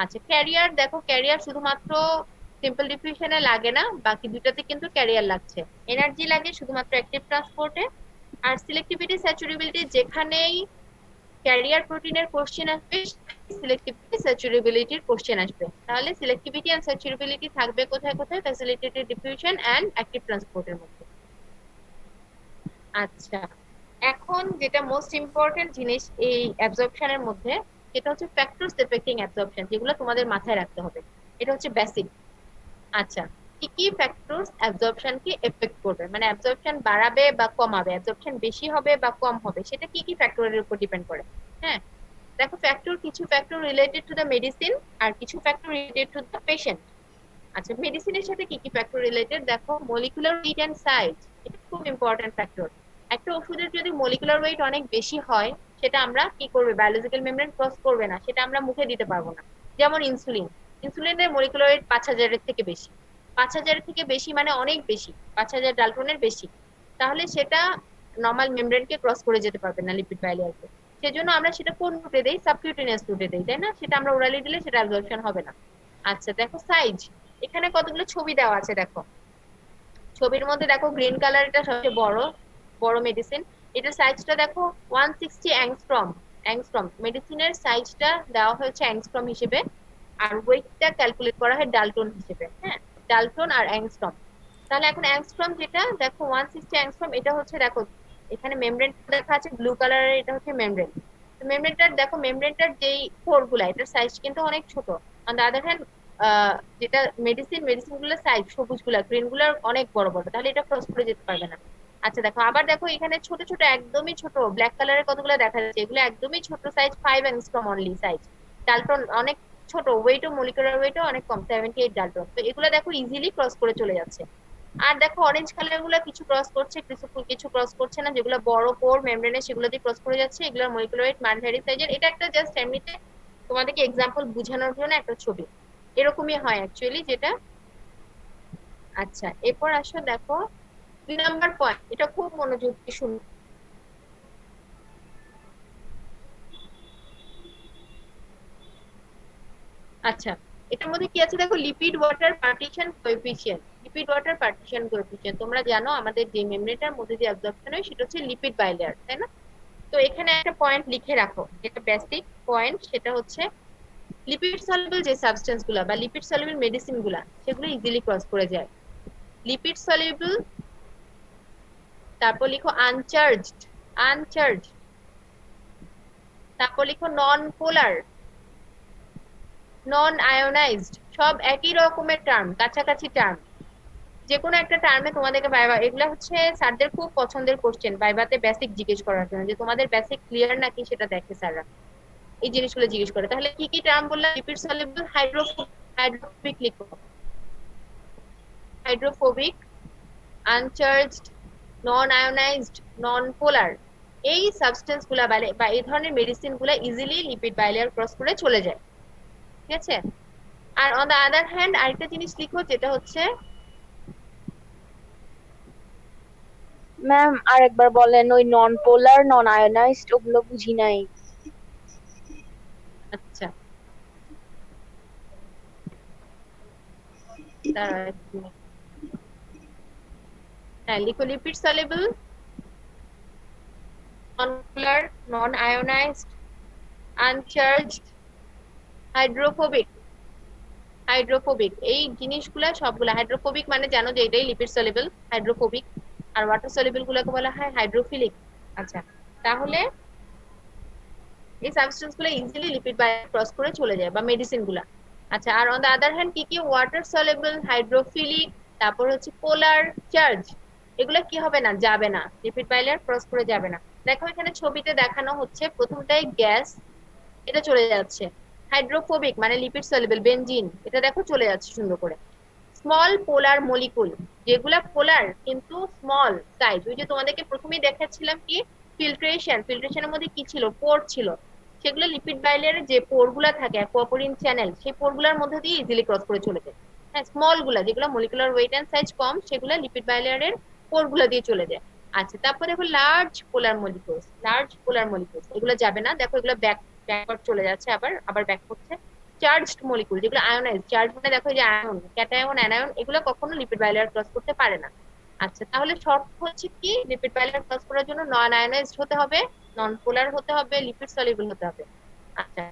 আচ্ছা, ক্যারিয়ার দেখো, ক্যারিয়ার শুধুমাত্র সিম্পল ডিফিউশনে লাগে না, বাকি দুটাতে কিন্তু ক্যারিয়ার লাগছে। এনার্জি লাগে শুধুমাত্র অ্যাক্টিভ ট্রান্সপোর্টে। আর সিলেক্টিভিটি স্যাচুরেবিলিটি, যেখানেই ক্যারিয়ার প্রোটিনের কোশ্চেন আসবে সিলেক্টিভিটি স্যাচুরেবিলিটির কোশ্চেন আসবে। তাহলে সিলেক্টিভিটি এন্ড স্যাচুরেবিলিটি থাকবে কোথায় কোথায়, ফ্যাসিলিটেটেড ডিফিউশন এন্ড অ্যাক্টিভ ট্রান্সপোর্টের মধ্যে। আচ্ছা, এখন যেটা মোস্ট ইম্পর্টেন্ট জিনিস এই অ্যাবজর্পশনের মধ্যে, সেটা হচ্ছে ফ্যাক্টরস এফেক্টিং অ্যাবজর্পশন, যেগুলো তোমাদের মাথায় রাখতে হবে। এটা হচ্ছে বেসিক। আচ্ছা, কি কি ফ্যাক্টরস অ্যাবজর্পশন কে এফেক্ট করবে, মানে অ্যাবজর্পশন বাড়াবে বা কমাবে, অ্যাবজর্পশন বেশি হবে বা কম হবে, সেটা কি কি ফ্যাক্টরের উপর ডিপেন্ড করে। হ্যাঁ, দেখো কিছু factor related to the medicine, আর কিছু factor related to the patient. আচ্ছা, মেডিসিনের সাথে কি কি ফ্যাক্টর রিলেটেড, দেখো মলিকুলার ওয়েট এন্ড সাইজ, এটা খুব ইম্পর্টেন্ট ফ্যাক্টর। একটা ওষুধের যদি মলিকুলার ওয়েট অনেক বেশি হয়, সেটা আমরা কি করবে, বায়োলজিক্যাল মেমব্রেন ক্রস করবে না, সেটা আমরা মুখে দিতে পারবো না। যেমন ইনসুলিন, ইনসুলিনের মলিকুলার ওয়েট 5000-এর থেকে বেশি। 5000-এর থেকে বেশি মানে অনেক বেশি, 5000 ডাল্টনের বেশি। তাহলে সেটা নর্মাল মেমব্রেনকে ক্রস করে যেতে পারবে না লিপিড বাইলিয়ারকে। সেজন্য আমরা সেটা কোন রুটে দেই? সাবকিউটেনিয়াস রুটে দেই, তাই না? সেটা আমরা ওরালি দিলে সেটা অ্যাবজর্পশন হবে না। আচ্ছা দেখো সাইজ, এখানে কতগুলো ছবি দেওয়া আছে দেখো। ছবির মধ্যে দেখো গ্রিন কালার, এটা সবচেয়ে বড় বড় মেডিসিন। এটার সাইজটা দেখো 160 অ্যাংস্ট্রম। অ্যাংস্ট্রম মেডিসিনের সাইজটা দেওয়া হয়েছে অ্যাংস্ট্রম হিসেবে, আর ওয়েটটা ক্যালকুলেট করা হয় ডাল্টন হিসেবে। হ্যাঁ, ডাল্টন আর অ্যাংস্ট্রম। তাহলে এখন অ্যাংস্ট্রম যেটা দেখো 160 অ্যাংস্ট্রম, এটা হচ্ছে দেখো এখানে মেমব্রেন দেখা আছে ব্লু কালারের, এটা হচ্ছে মেমব্রেন। তো মেমব্রেনটার দেখো, মেমব্রেনটার যেই পোর গুলা, এটার সাইজ কিন্তু অনেক ছোট। অন দ্য আদার হ্যান্ড যেটা মেডিসিন গুলোর সাইজ, সবুজ গুলা গ্রিন গুলার অনেক বড় বড়, তাহলে এটা ক্রস করে যেতে পারবে না। আচ্ছা দেখো, আবার দেখো এখানে ছোট ছোট একদমই ছোট ব্ল্যাক কালারের কতগুলো দেখা যাচ্ছে, এগুলো একদমই ছোট size, 5 angstrom only size. Dalton অনেক ছোট, ওয়েটও মলিকুলার ওয়েটও অনেক কম, 78 ডাল্টন। তো এগুলো দেখো ইজিলি ক্রস করে চলে যাচ্ছে। আর দেখো অরেঞ্জ কালার গুলো কিছু ক্রস করছে, কিছু কিছু ক্রস করছে না। যেগুলো বড় কোর মেমব্রেনে সেগুলো দিয়ে ক্রস করে যাচ্ছে, এগুলোর মলিকুলার ওয়েট মাঝারি সাইজের। এটা একটা জাস্ট এমনিতে তোমাদেরকে এক্সাম্পল বোঝানোর জন্য একটা ছবি, এরকমই হয় অ্যাকচুয়ালি যেটা। আচ্ছা এরপর আসো দেখো 2 নাম্বার পয়েন্ট, এটা খুব মনোযোগ দিয়ে শুনো। আচ্ছা, এটার মধ্যে কি আছে দেখো, lipid water partition coefficient. Lipid water partition coefficient, তোমরা জানো আমাদের যে মেমব্রেনটার মধ্যে যে অ্যাবজর্পশন হয় সেটা হচ্ছে লিপিড বাইলেয়ার, তাই না? তো এখানে একটা পয়েন্ট লিখে রাখো, যেটা বেসিক পয়েন্ট, সেটা হচ্ছে লিপিড সলিউবল যে সাবস্টেন্স গুলা বা লিপিড সলিউবল মেডিসিন গুলা, সেগুলো ইজিলি ক্রস করে যায়। লিপিড সলিউবল, তারপর লিখো আনচার্জড, আনচার্জ, তারপর লিখো নন পোলার, নন আয়োনাইজড। সব একই রকমের টার্ম, কাছাকাছি টার্ম। যে কোনো একটা টার্মে তোমাদেরকে ভাইবা, এগুলা হচ্ছে স্যারদের খুব পছন্দের কোশ্চেন ভাইবাতে বেসিক জিজ্ঞেস করার জন্য, যে তোমাদের বেসিক ক্লিয়ার নাকি সেটা দেখে স্যাররা এই জিনিসগুলো জিজ্ঞেস করে। তাহলে কি কি টার্ম বললাম? লিপিড সলিউবল, হাইড্রোফোবিক লিখো, হাইড্রোফোবিক, আনচার্জড, নন আয়োনাইজড, নন পোলার। এই সাবস্টেন্স গুলা বা এই ধরনের মেডিসিন গুলা ইজিলি লিপিড বাইলেয়ার ক্রস করে চলে যায়, ঠিক আছে? আর অন দা আদার হ্যান্ড আরেকটা জিনিস লিখো, যেটা হচ্ছে, ম্যাম আরেকবার বলেন, ওই নন পোলার নন আয়োনাইজড ওগুলো বুঝি নাই। আচ্ছা দাঁড়াও এক মিনিট। হ্যাঁ লিখো, লিপিড সলিউবল, নন পোলার, নন আয়োনাইজড, আনচার্জড, হাইড্রোফোবিক। হাইড্রোফোবিক এই জিনিসগুলা সবগুলা, হাইড্রোফোবিক মানে জানো যে এটাই লিপিড সলিউবল হাইড্রোফোবিক, আর ওয়াটার সলিউবল গুলোকে বলা হয় হাইড্রোফিলিক। আচ্ছা, তাহলে এই সাবস্টেন্স গুলো ইজিলি লিপিড বাইলেয়ার ক্রস করে চলে যায়, বা মেডিসিন গুলা। আচ্ছা, আর অন দা আদার হ্যান্ড কি কি? ওয়াটার সলিউবল, হাইড্রোফিলিক, তারপর হচ্ছে পোলার, চার্জ, এগুলা কি হবে না? যাবে না, লিপিড বাইলেয়ার ক্রস করে যাবে না। দেখো এখানে ছবিতে দেখানো হচ্ছে প্রথমটাই গ্যাস, এটা চলে যাচ্ছে। হাইড্রোফোবিক মানে লিপিড সলিউবল বেনজিন, এটা দেখো চলে যাচ্ছে সুন্দর করে। স্মল পোলার মলিকুল, যেগুলা পোলার কিন্তু স্মল সাইজ, ওই যে তোমাদেরকে প্রথমেই দেখাচ্ছিলাম কি ফিল্ট্রেশনের মধ্যে কি ছিল? পোর ছিল। সেগুলো লিপিড বাইলেয়ারের যে পোর গুলা থাকে, অ্যাকুয়াপোরিন চ্যানেল, সেই পোর গুলার মধ্যে দিয়ে ইজিলি ক্রস করে চলে যায়। হ্যাঁ, স্মল গুলা যেগুলো মলিকুলার ওয়েট এন্ড সাইজ কম, সেগুলো লিপিড বাইলেয়ারের পোর গুলা দিয়ে চলে যায়। আচ্ছা, তারপর দেখো লার্জ পোলার মলিকুলস, লার্জ পোলার মলিকুলস এগুলো যাবে না, দেখো এগুলো ব্যাকওয়ার্ড চলে যাচ্ছে, আবার আবার ব্যাক করছে। চার্জড মলিকুল, যেগুলো আয়োনাইজ, চার্জ মানে দেখো যে আয়ন, ক্যাটায়ন, অ্যানায়ন, এগুলো কখনো লিপিড বাইলেয়ার ক্রস করতে পারে না। আচ্ছা, তাহলে শর্ত হচ্ছে কি? লিপিড বাইলেয়ার ক্রস করার জন্য নন আয়োনাইজড হতে হবে, নন পোলার হতে হবে, লিপিড সলিউবল হতে হবে। আচ্ছা,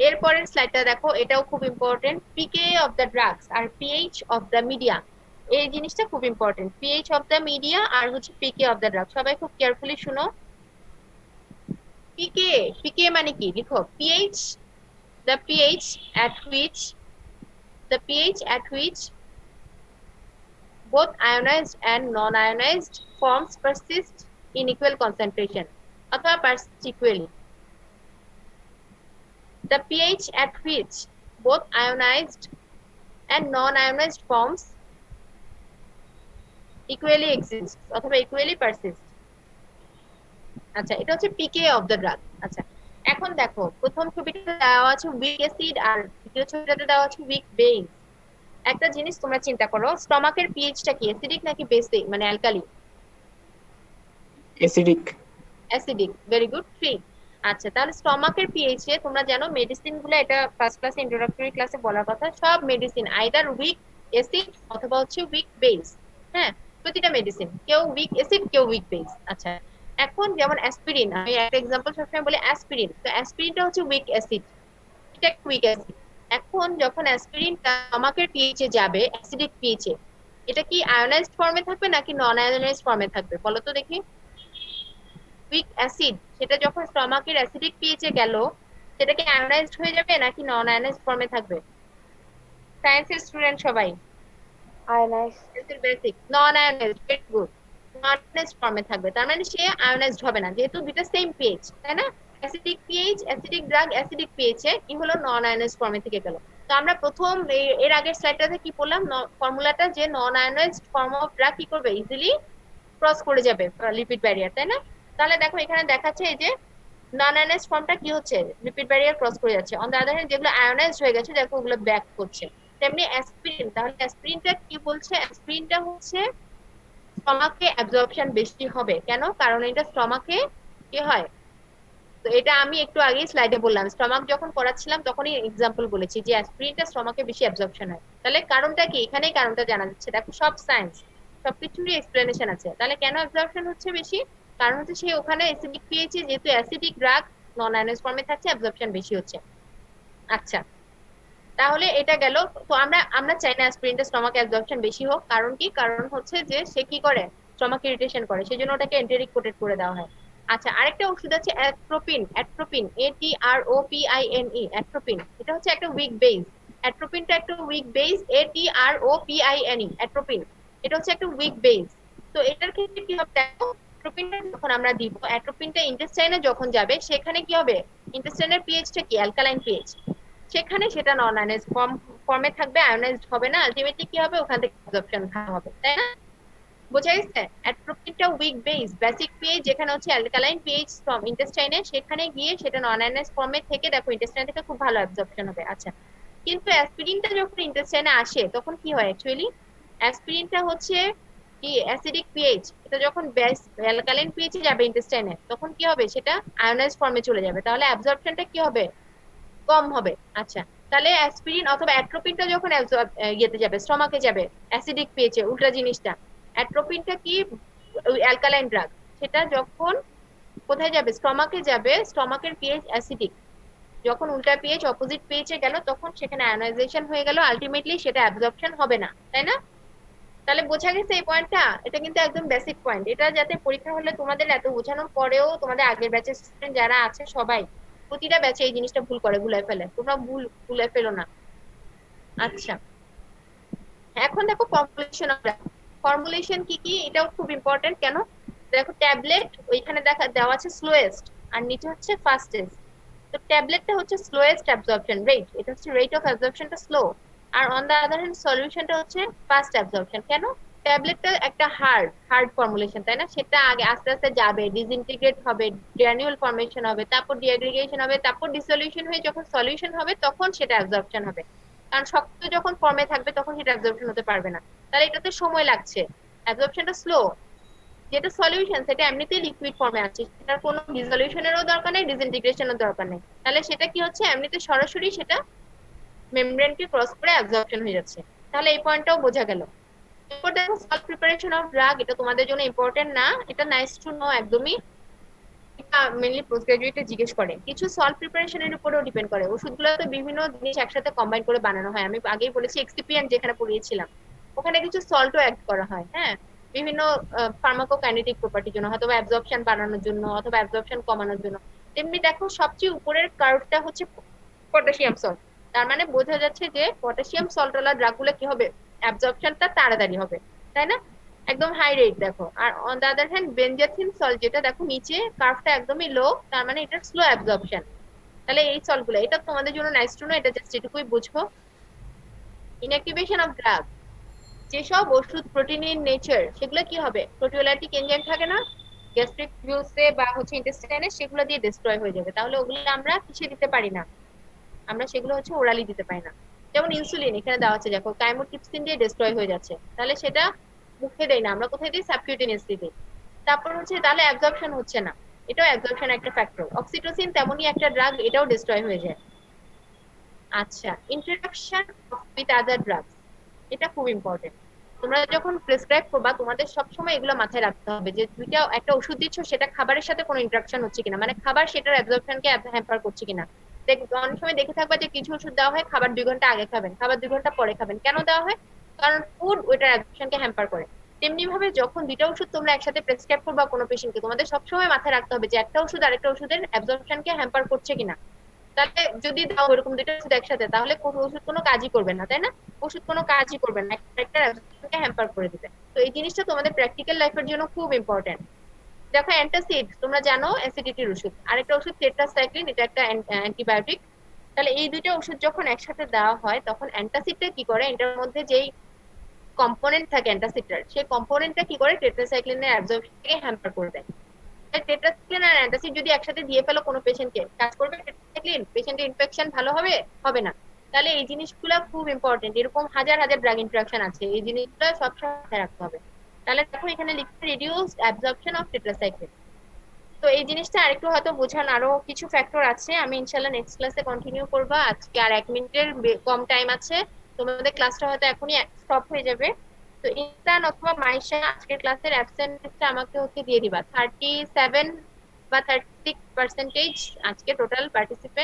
এরপরের স্লাইডটা দেখো, এটাও খুব important, PK of the drugs আর পিএইচ অফ দ্য মিডিয়া। এই জিনিসটা খুব important, pH of the media আর হচ্ছে পিকে অফ দ্য ড্রাগ। সবাই খুব কেয়ারফুলি শুনো। পিকে, পিকে মানে কি? লিখো pH, the pH at which the pH at which both ionized and non-ionized forms persist in equal concentration অথবা persist equally. The pH at which both ionized and non-ionized forms equally exist অথবা equally persist. আচ্ছা, এটা হচ্ছে PK of the drug. আচ্ছা, এখন দেখো প্রথম ছবিটাতে দেওয়া আছে উইক অ্যাসিড আর দ্বিতীয় ছবিটাতে দেওয়া আছে উইক বেস। একটা জিনিস তোমরা চিন্তা করো, স্টমাকের পিএইচটা কি অ্যাসিডিক নাকি বেসিক মানে alkali? Acidic. Acidic, very good, 3। আচ্ছা, তাহলে স্টমাকের পিএইচ এ তোমরা জানো মেডিসিন গুলো, এটা ফার্স্ট ক্লাসে ইন্ট্রোডাক্টরি ক্লাসে বলার কথা, সব মেডিসিন আইদার উইক অ্যাসিড অথবা হচ্ছে উইক বেস। হ্যাঁ, প্রতিটা মেডিসিন কেউ উইক অ্যাসিড কেউ উইক বেস। আচ্ছা, এখন যেমন অ্যাসপিরিন, আমি একটা এক্সাম্পল সবসময় বলি অ্যাসপিরিন, তো অ্যাসপিরিনটা হচ্ছে উইক অ্যাসিড, এটা উইক অ্যাসিড। এখন যখন অ্যাসপিরিনটা স্টমাকের পিএইচ এ যাবে অ্যাসিডিক পিএইচ এ, এটা কি আয়োনাইজড ফর্মে থাকবে নাকি নন আয়োনাইজড ফর্মে থাকবে বলো তো দেখি? উইক অ্যাসিড সেটা যখন স্টমাকের অ্যাসিডিক পিএইচ এ গেল, সেটা কি আয়োনাইজড হয়ে যাবে নাকি নন আয়োনাইজড ফর্মে থাকবে? সায়েন্সের স্টুডেন্ট সবাই, আয়নাইজ। বেসিক নন আয়োনাইজড, ভেরি গুড, নন আয়োনাইজড ফর্মে থাকবে। তার মানে সে আয়োনাইজড হবে না, যেহেতু দুটো সেম পিএইচ, তাই না? Acidic pH, acidic drug acidic pH এ কি হলো, নন আয়োনাইজড ফর্মে থেকে গেল। তো আমরা প্রথম এর আগের স্লাইডটাতে কি বললাম, ফর্মুলাটা যে নন আয়োনাইজড ফর্ম অফ ড্রাগ কি করবে, ইজিলি ক্রস করে যাবে লিপিড ব্যারিয়ার, তাই না? তাহলে দেখো এখানে দেখাচ্ছে এই যে নন আয়োনাইজড ফর্মটা কি হচ্ছে, লিপিড ব্যারিয়ার ক্রস করে যাচ্ছে। অন দ্য আদার হ্যান্ড যেগুলো আয়োনাইজড হয়ে গেছে দেখো ওগুলো ব্যাক করছে। তেমনি অ্যাসপিরিন, তাহলে অ্যাসপিরিনটা কি বলছে, অ্যাসপিরিনটা হচ্ছে স্টমাকে অ্যাবজর্পশন বেশি হবে। কেন? কারণ এটা স্টমাকে কি হয়, তো এটা আমি একটু আগেই স্লাইডে বললাম, স্টমাক যখন পড়াচ্ছিলাম তখনই এক্সাম্পল বলেছি যে অ্যাসপিরিনটা স্টমাকে বেশি অ্যাবজর্পশন হয়। তাহলে কারণটা কি, এখানেই কারণটা জানা যাচ্ছে। দেখো সব সায়েন্স, সবকিছুরই এক্সপ্লেনেশন আছে। তাহলে কেন অ্যাবজর্পশন হচ্ছে বেশি, কারণ হচ্ছে সে ওখানে অ্যাসিডিক পেয়েছে, যেহেতু অ্যাসিডিক ড্রাগ নন আয়োনাইজড ফর্মে থাকছে, অ্যাবজর্পশন বেশি হচ্ছে। আচ্ছা, তাহলে এটা গেল। তো আমরা আমরা চাই না অ্যাসপিরিনটা স্টমাক অ্যাবজর্পশন বেশি হোক। কারণ কি, কারণ হচ্ছে যে সে কি করে, স্টমাক ইরিটেশন করে, সেজন্য ওটাকে এন্টেরিক কোটেড করে দেওয়া হয়। আচ্ছা, আরেকটা ওষুধ আছে অ্যাট্রোপিন, অ্যাট্রোপিন ATROPINE, অ্যাট্রোপিন, এটা হচ্ছে একটা উইক বেস। অ্যাট্রোপিনটা একটা উইক বেস, ATROPINE, অ্যাট্রোপিন, এটা হচ্ছে একটা উইক বেস। তো এটার ক্ষেত্রে কি হবে দেখো, অ্যাট্রোপিনটা যখন আমরা দিব, অ্যাট্রোপিনটা ইন্টেস্টাইনে যখন যাবে সেখানে কি হবে, ইন্টেস্টাইনের পিএইচটা কি অ্যালকালাইন পিএইচ, সেখানে সেটা নন আয়োনাইজড ফর্মে থাকবে, আয়োনাইজড হবে না। আলটিমেটলি কি হবে, ওখান থেকে অ্যাবজর্পশন ভালো হবে, তাই না? বোঝা গেছে? অ্যাট্রোপিনটা উইক বেস, বেসিক পিএইচ যেখানে হচ্ছে অ্যালকালাইন পিএইচ ফ্রম ইন্টেস্টাইনে, সেখানে গিয়ে সেটা নন আয়োনাইজড ফর্মে থেকে দেখো ইন্টেস্টাইন থেকে খুব ভালো অ্যাবজর্পশন হবে। আচ্ছা, কিন্তু অ্যাসপিরিনটা যখন ইন্টেস্টাইনে আসে তখন কি হয় অ্যাকচুয়ালি, অ্যাসপিরিনটা হচ্ছে কি অ্যাসিডিক পিএইচ, এটা যখন বেস অ্যালকালাইন পিএইচে যাবে ইন্টেস্টাইনে তখন কি হবে, সেটা আয়োনাইজড ফর্মে চলে যাবে, তাহলে অ্যাবজর্পশনটা কি হবে, কম হবে। আচ্ছা, তাহলে অ্যাসপিরিন অথবা অ্যাট্রোপিনটা যখন ইয়েতে যাবে, স্টমাকে যাবে, অ্যাসিডিক পেয়েছে, উল্টা জিনিসটা। অ্যাট্রোপিনটা কি অ্যালকালাইন ড্রাগ, সেটা যখন কোথায় যাবে, স্টমাকে যাবে, স্টমাকের পিএইচ অ্যাসিডিক, যখন উল্টা পিএইচ অপোজিট পিএইচে গেল তখন সেখানে আয়োনাইজেশন হয়ে গেল, আলটিমেটলি সেটা অ্যাবজর্পশন হবে না, তাই না? তাহলে বোঝা গেছে এই পয়েন্টটা? এটা কিন্তু একদম বেসিক পয়েন্ট, এটা যাতে পরীক্ষা হলে তোমাদের এত বোঝানোর পরেও তোমাদের আগের ব্যাচের স্টুডেন্ট যারা আছে সবাই প্রতিটা ব্যাচে এই জিনিসটা ভুল করে, ভুলে ফেলে, তোমরা ভুলে ফেলো না। আচ্ছা, এখন দেখো ফর্মুলেশন। ফর্মুলেশন কি কি, এটাও খুব ইম্পর্টেন্ট। কেন দেখো, ট্যাবলেট ওইখানে দেখা দেওয়া আছে স্লোয়েস্ট আর নিচে হচ্ছে ফাস্টেস্ট। তো ট্যাবলেটটা হচ্ছে স্লোয়েস্ট অ্যাবজর্পশন রেট, এটা হচ্ছে রেট অফ অ্যাবজর্পশনটা স্লো। আর অন দা আদার হ্যান্ড সলিউশনটা হচ্ছে ফাস্ট অ্যাবজর্পশন। কেন, ট্যাবলেটটা একটা হার্ড হার্ড ফর্মুলেশন, তাই না? সেটা আগে আস্তে আস্তে যাবে, ডিসইন্টিগ্রেট হবে, গ্র্যানুল ফর্মেশন হবে, তারপর ডিএগ্রিগেশন হবে, তারপর ডিসলিউশন হয়ে যখন সলিউশন হবে তখন সেটা অ্যাবজর্পশন হবে। কারণ শক্ত যখন ফর্মে থাকবে তখন সেটা অ্যাবজর্পশন হতে পারবে না, তাহলে এটাতে সময় লাগছে, অ্যাবজর্পশনটা স্লো। যেটা সলিউশন সেটা এমনিতেই লিকুইড ফর্মে আছে, সেটার কোনো ডিসলিউশনেরও দরকার নেই, ডিসইন্টিগ্রেশনের দরকার নেই, তাহলে সেটা কি হচ্ছে, এমনিতে সরাসরি সেটা মেমব্রেনকে ক্রস করে অ্যাবজর্পশন হয়ে যাচ্ছে। তাহলে এই পয়েন্টটাও বোঝা গেল। এরপর দেখো সল্ট প্রিপারেশন অফ ড্রাগ, এটা তোমাদের জন্য ইম্পর্টেন্ট না, এটা নাইস টু নো একদমই। এটা মেইনলি পোস্ট গ্রাজুয়েটে জিজ্ঞেস করে, কিছু সল্ট প্রিপারেশনের উপরেও ডিপেন্ড করে। ওষুধগুলো তো বিভিন্ন জিনিস একসাথে কম্বাইন করে বানানো হয়, আমি আগেই বলেছি এক্সিপিয়েন্ট যেখানে পড়িয়েছিলাম ওখানে কিছু সল্টও অ্যাড করা হয়। হ্যাঁ, বিভিন্ন ফার্মাকোকাইনেটিক প্রপার্টির জন্য, হয়তো অ্যাবজর্পশন বাড়ানোর জন্য অথবা অ্যাবজর্পশন কমানোর জন্য। তেমনি দেখো সবচেয়ে উপরের কার্ভটা হচ্ছে পটাশিয়াম সল্ট, তার মানে বোঝা যাচ্ছে যে পটাশিয়াম সল্টওয়ালা ড্রাগগুলো কি হবে, অ্যাবজর্পশনটা তাড়াতাড়ি হবে, তাই না? একদম হাই রেট দেখো। আর on the other hand benzathine salt, যেটা দেখো নিচে কার্ভটা একদমই লো, তার মানে এটা স্লো অ্যাবজর্পশন। তাহলে এই সল্টগুলো, এটা তোমাদের জন্য নাইস টু নো, এটা জাস্ট এটুকুই বুঝবো। ইনঅ্যাক্টিভেশন অফ ড্রাগ, যেসব ওষুধ প্রোটিন ইন নেচার সেগুলো কি হবে, প্রোটিওলাইটিক এনজাইম থাকে না, গ্যাস্ট্রিক জুসে বা হচ্ছে ইন্টেস্টাইনে, সেগুলো দিয়ে ডিস্ট্রয় হয়ে যাবে। তাহলে ওগুলো আমরা কিসে দিতে পারি না, আমরা সেগুলো হচ্ছে ওরালি দিতে পারি না। যেমন ইনসুলিন এখানে দেওয়া আছে, দেখো কাইমোট্রিপসিন দিয়ে ডিস্ট্রয় হয়ে যাচ্ছে, তাহলে সেটা মুখে দেই না, আমরা কোথায় দিই, সাবকিউটেনিয়াসলি দিই। তারপর হচ্ছে তাহলে অ্যাবজর্পশন হচ্ছে না, এটাও অ্যাবজর্পশন একটা ফ্যাক্টর। অক্সিটোসিন তেমনই একটা ড্রাগ, এটাও ডিস্ট্রয় হয়ে যায়। আচ্ছা, ইন্টারাকশন উইথ আদার ড্রাগস, এটা খুব ইম্পর্টেন্ট। তোমরা যখন প্রেসক্রাইব করবা তোমাদের সবসময় এগুলো মাথায় রাখতে হবে যে দুইটা একটা ওষুধ দিচ্ছ সেটা খাবারের সাথে কোনো ইন্টারাকশন হচ্ছে কিনা, মানে খাবার সেটার অ্যাবজর্পশনকে হ্যাম্পার করছে কিনা। অনেক সময় দেখে থাকবা যে কিছু ওষুধ দেওয়া হয় খাবার 2 ঘন্টা আগে খাবেন, খাবার 2 ঘন্টা পরে খাবেন, কেন দেওয়া হয়? কারণ ফুড ওইটার অ্যাবজর্পশনকে হ্যাম্পার করে। তেমনি ভাবে যখন দুইটা ওষুধ তোমরা একসাথে প্রেসক্রাইব করবা কোনো পেশেন্টকে, তোমাদের সবসময় মাথায় রাখতে হবে যে একটা ওষুধ আরেকটা ওষুধের অ্যাবজর্পশনকে হ্যাম্পার করছে কিনা। তাহলে যদি দাও এরকম দুইটা ওষুধ একসাথে, তাহলে কোনো ওষুধ কোনো কাজই করবে না, তাই না? ওষুধ কোনো কাজই করবে না, একটা অ্যাবজর্পশনকে হ্যাম্পার করে দিবে। তো এই জিনিসটা তোমাদের প্র্যাকটিক্যাল লাইফের জন্য খুব ইম্পর্টেন্ট। দেখো অ্যান্টাসিড তোমরা জানো অ্যাসিডিটির ওষুধ, আরেকটা ওষুধ টেট্রাসাইক্লিন, এটা একটা অ্যান্টিবায়োটিক। তাহলে এই দুইটা ওষুধ যখন একসাথে দেওয়া হয় তখন অ্যান্টাসিডটা কি করে, এটার মধ্যে যেই কম্পোনেন্ট থাকে অ্যান্টাসিডটার, সেই কম্পোনেন্টটা কি করে টেট্রাসাইক্লিনের অ্যাবজর্পশনকে হ্যাম্পার করে দেয়। টেট্রাসাইক্লিন আর অ্যান্টাসিড যদি একসাথে দিয়ে ফেলো কোনো পেশেন্টকে, কাজ করবে টেট্রাসাইক্লিন? পেশেন্টের ইনফেকশন ভালো হবে? হবে না। তাহলে এই জিনিসগুলো খুব ইম্পর্টেন্ট, এরকম হাজার হাজার ড্রাগ ইন্টারাকশন আছে, এই জিনিসগুলো সবসময় মাথায় রাখতে হবে। তাহলে দেখো এখানে লিখতে রিডিউসড অ্যাবজর্পশন অফ টেট্রাসাইক্লিন। তো এই জিনিসটা আরেকটু হয়তো বোঝান, আরো কিছু ফ্যাক্টর আছে, আমি ইনশাআল্লাহ নেক্সট ক্লাসে কন্টিনিউ করবো। আজকে আর 1 মিনিটের কম টাইম আছে, তোমাদের ক্লাসটা হয়তো এখনই স্টপ হয়ে যাবে। তো ইনসান অথবা মাইশা আজকের ক্লাসের অ্যাবসেন্টটা আমাকে হচ্ছে দিয়ে দিবা। 37 বা 36% আজকে টোটাল পার্টিসিপেন্ট।